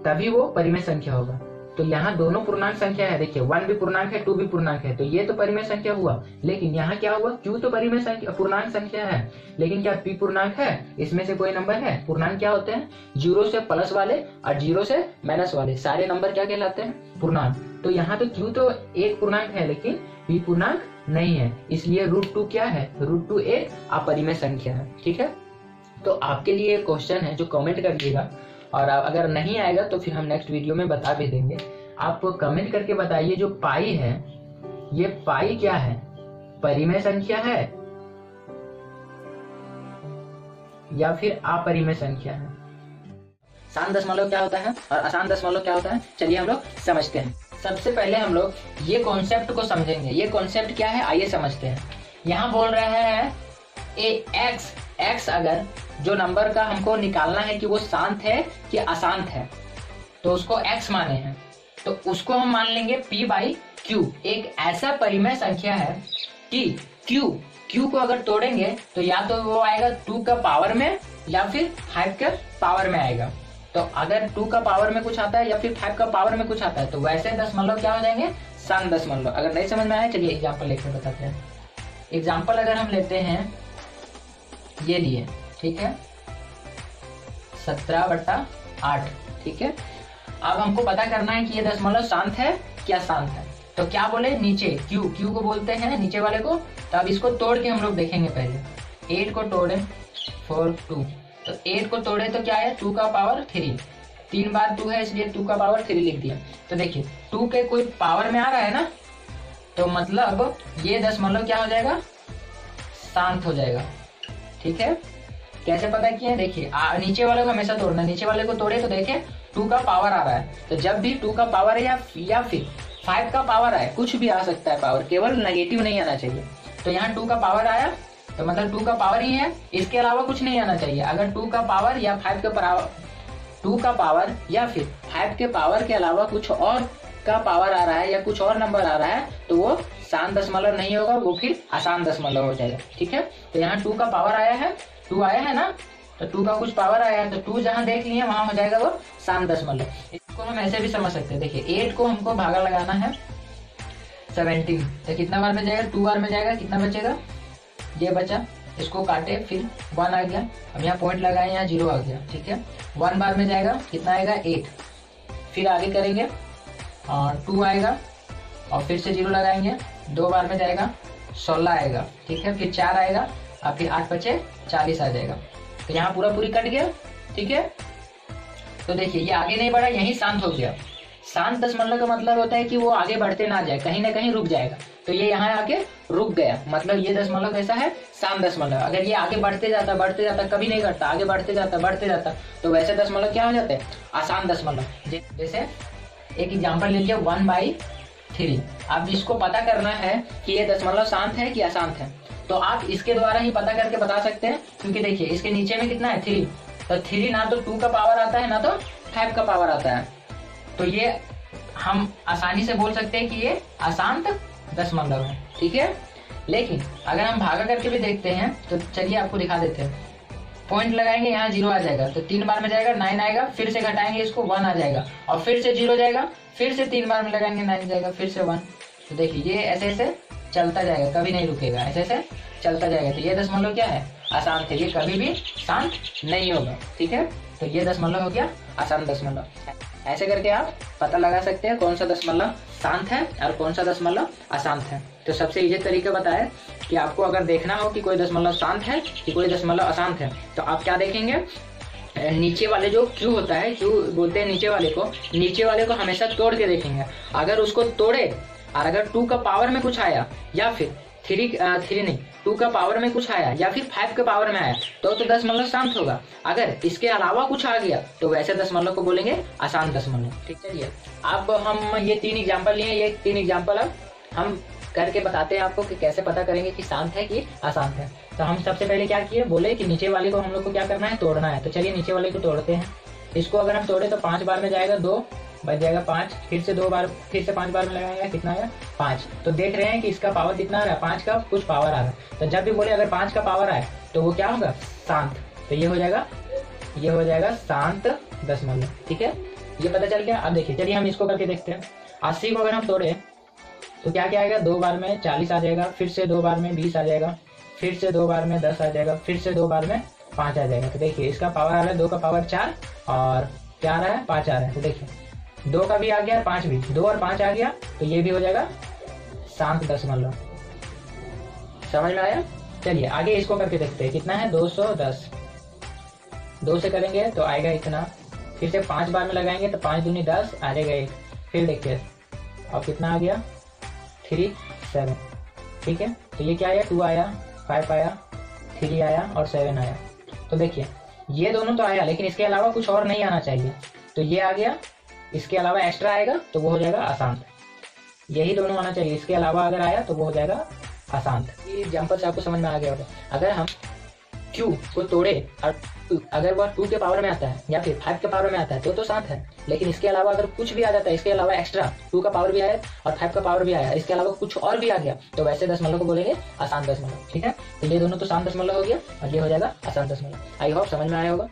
तभी वो परिमेय संख्या होगा, तो यहाँ दोनों पूर्णांक संख्या है, देखिए 1 भी पूर्णांक है, 2 भी पूर्णांक है, तो ये तो परिमेय संख्या हुआ। लेकिन यहाँ क्या हुआ, q तो परिमेय संख्या पूर्णांक संख्या है, लेकिन क्या p पूर्णांक है, इसमें से कोई नंबर है। पूर्णांक क्या होते हैं, 0 से प्लस वाले और 0 से माइनस वाले सारे नंबर क्या कहलाते हैं, पूर्णांक। तो यहाँ तो q तो एक पूर्णांक है, लेकिन p पूर्णांक नहीं है, इसलिए √2 क्या है, √2 एक अपरिमेय संख्या है, ठीक है। तो आपके लिए एक क्वेश्चन है जो कमेंट कर दीजिएगा, और अगर नहीं आएगा तो फिर हम नेक्स्ट वीडियो में बता भी देंगे। आप कमेंट करके बताइए, जो पाई है, ये पाई क्या है, परिमेय संख्या है या फिर अपरिमेय संख्या है। शांत दशमलव क्या होता है और अशांत दशमलव क्या होता है, चलिए हम लोग समझते हैं। सबसे पहले हम लोग ये कॉन्सेप्ट को समझेंगे। ये कॉन्सेप्ट क्या है, आइए समझते हैं। यहाँ बोल रहे हैं एक्स अगर जो नंबर का हमको निकालना है कि वो शांत है कि अशांत है, तो उसको x माने हैं, तो उसको हम मान लेंगे p बाई क्यू। एक ऐसा परिमेय संख्या है कि q को अगर तोड़ेंगे तो या तो वो आएगा 2 का पावर में या फिर 5 का पावर में आएगा। तो अगर 2 का पावर में कुछ आता है या फिर 5 का पावर में कुछ आता है तो वैसे दशमलव क्या हो जाएंगे, शांत दशमलव। अगर नहीं समझ में आया चलिए एग्जाम्पल लेकर बताते हैं। एग्जाम्पल अगर हम लेते हैं, ये लिए, ठीक है, 17/8, ठीक है। अब हमको पता करना है कि ये दशमलव शांत है क्या अशांत है। तो क्या बोले, नीचे क्यू को बोलते हैं नीचे वाले को, तो अब इसको तोड़ के हम लोग देखेंगे। पहले 8 को तोड़े 4 2, तो 8 को तोड़े तो क्या है, 2 का पावर 3, 3 बार 2 है इसलिए 2 का पावर 3 लिख दिया। तो देखिए 2 के कोई पावर में आ रहा है ना, तो मतलब ये दशमलव क्या हो जाएगा, शांत हो जाएगा, ठीक है। कैसे पता किया, देखिए नीचे वाले को हमेशा तोड़ना, नीचे वाले को तोड़े तो देखिए 2 का पावर आ रहा है, तो जब भी 2 का पावर है या फिर 5 का पावर आए, कुछ भी आ सकता है पावर, केवल नेगेटिव नहीं आना चाहिए। तो यहाँ 2 का पावर आया तो मतलब 2 का पावर ही है, इसके अलावा कुछ नहीं आना चाहिए। अगर 2 का पावर या 5 का पावर, 2 का पावर या फिर 5 के पावर के अलावा कुछ और का पावर आ रहा है या कुछ और नंबर आ रहा है तो वो शांत दशमलव नहीं होगा, वो फिर अशांत दशमलव हो जाएगा, ठीक है। तो यहाँ 2 का पावर आया है, 2 आया है ना, तो 2 का कुछ पावर आया है, तो 2 जहां देख लिए वहां हो जाएगा वो शांत दशमलव। इसको हम ऐसे भी समझ सकते हैं, देखिए 8 को हमको भागा लगाना है 17, तो कितना बार में जाएगा, 2 बार में जाएगा, कितना बचेगा, ये बचा, इसको काटे फिर 1 आ गया, अब यहाँ पॉइंट लगाए, यहाँ 0 आ गया, ठीक है। 1 बार में जाएगा, कितना आएगा 8, फिर आगे करेंगे और 2 आएगा और फिर से 0 लगाएंगे, 2 बार में जाएगा 16 आएगा, ठीक है, फिर 4 आएगा और फिर 8 बचे 40 आ जाएगा। तो यहाँ पूरी कट गया, ठीक है। तो देखिए ये आगे नहीं बढ़ा, यही शांत हो गया। शांत दशमलव का मतलब होता है कि वो आगे बढ़ते ना जाए, कहीं ना कहीं रुक जाएगा, तो ये यहाँ आके रुक गया, मतलब ये दशमलव कैसा है, शांत दशमलव। अगर ये आगे बढ़ते जाता कभी नहीं घटता, आगे बढ़ते जाता तो वैसे दशमलव क्या हो जाते हैं, अशांत दशमलव। जैसे एक एग्जाम्पल ले लिया 1/3। अब इसको पता करना है कि ये दशमलव शांत है कि अशांत है, तो आप इसके द्वारा ही पता करके बता सकते हैं, क्योंकि देखिए इसके नीचे में कितना है 3, तो 3 ना तो 2 का पावर आता है ना तो 5 का पावर आता है, तो ये हम आसानी से बोल सकते हैं कि ये अशांत दशमलव है, ठीक है। लेकिन अगर हम भागा करके भी देखते हैं तो चलिए आपको दिखा देते हैं। पॉइंट लगाएंगे, यहाँ 0 आ जाएगा, तो 3 बार में जाएगा 9 आएगा, फिर से घटाएंगे इसको 1 आ जाएगा और फिर से 0 जाएगा, फिर से 3 बार में लगाएंगे 9 जाएगा, फिर से 1। तो देखिए ये ऐसे ऐसे चलता जाएगा, कभी नहीं रुकेगा, ऐसे ऐसे चलता जाएगा। तो ये दशमलव क्या है, अशांत है, ये कभी भी शांत नहीं होगा, ठीक है। तो ये दशमलव हो गया अशांत दशमलव। ऐसे करके आप पता लगा सकते हैं कौन सा दशमलव शांत है और कौन सा दशमलव अशांत है। तो सबसे इजी तरीका बताया कि आपको अगर देखना हो कि कोई दशमलव शांत है कि कोई दशमलव अशांत है, तो आप क्या देखेंगे, नीचे वाले जो क्यू होता है, क्यू बोलते हैं नीचे वाले को हमेशा तोड़ के देखेंगे। अगर उसको तोड़े और अगर 2 का पावर में कुछ आया या फिर 2 का पावर में कुछ आया या फिर 5 के पावर में आया तो दशमलव शांत होगा। अगर इसके अलावा कुछ आ गया तो वैसे दशमलव को बोलेंगे अशांत दशमलव। ठीक, चलिए अब हम ये 3 एग्जाम्पल लिए, ये 3 एग्जाम्पल अब हम करके बताते हैं आपको कि कैसे पता करेंगे कि शांत है कि अशांत है। तो हम सबसे पहले क्या किए, बोले कि नीचे वाले को हम लोग को क्या करना है, तोड़ना है। तो चलिए नीचे वाले को तोड़ते हैं। इसको अगर हम तोड़े तो 5 बार में जाएगा 2, बच जाएगा 5, फिर से 5 बार में लगाएगा, कितना आया 5। तो देख रहे हैं कि इसका पावर कितना आ रहा है, 5 का कुछ पावर आ रहा है। तो जब भी बोले अगर 5 का पावर आए तो वो क्या होगा, शांत। तो ये हो जाएगा शांत दशमलव। ठीक है, ये पता चल गया। अब देखिए चलिए हम इसको करके देखते हैं। 80 को अगर हम तोड़े तो क्या क्या आएगा, 2 बार में 40 आ जाएगा, फिर से 2 बार में 20 आ जाएगा, फिर से 2 बार में 10 आ जाएगा, फिर से 2 बार में 5 आ जाएगा। तो देखिए इसका पावर आ रहा है 2 का पावर 4 और क्या आ रहा है 5 आ रहा है। तो देखिए 2 का भी आ गया और 5 भी, 2 और 5 आ गया तो ये भी हो जाएगा शांत दशमलव। समझ में आया। चलिए आगे इसको करके देखते हैं। कितना है 210, 2 से करेंगे तो आएगा इतना, फिर से 5 बार में लगाएंगे तो 5 दूनी 10 आ जाएगा 1। फिर देखिए अब कितना आ गया 3 7। ठीक है, तो ये क्या आया 2 आया, 5 आया, 3 आया और 7 आया। तो देखिए ये दोनों तो आया लेकिन इसके अलावा कुछ और नहीं आना चाहिए। तो ये आ गया, इसके अलावा एक्स्ट्रा आएगा तो वो हो जाएगा अशांत। यही दोनों आना चाहिए, इसके अलावा अगर आया तो वो हो जाएगा अशांत। ये एग्जाम्पल से आपको समझ में आ गया होगा। अगर हम Q को तोड़े और अगर वह 2 के पावर में आता है या फिर 5 के पावर में आता है तो शांत है, लेकिन इसके अलावा अगर कुछ भी आ जाता है, इसके अलावा एक्स्ट्रा 2 का पावर भी आया और 5 का पावर भी आया, इसके अलावा कुछ और भी आ गया तो वैसे दशमलव को बोलेंगे अशांत दशमलव। ठीक है, तो ये दोनों तो शांत दशमलव हो गया और ये हो जाएगा अशांत दशमलव। आई होप समझ में आया होगा।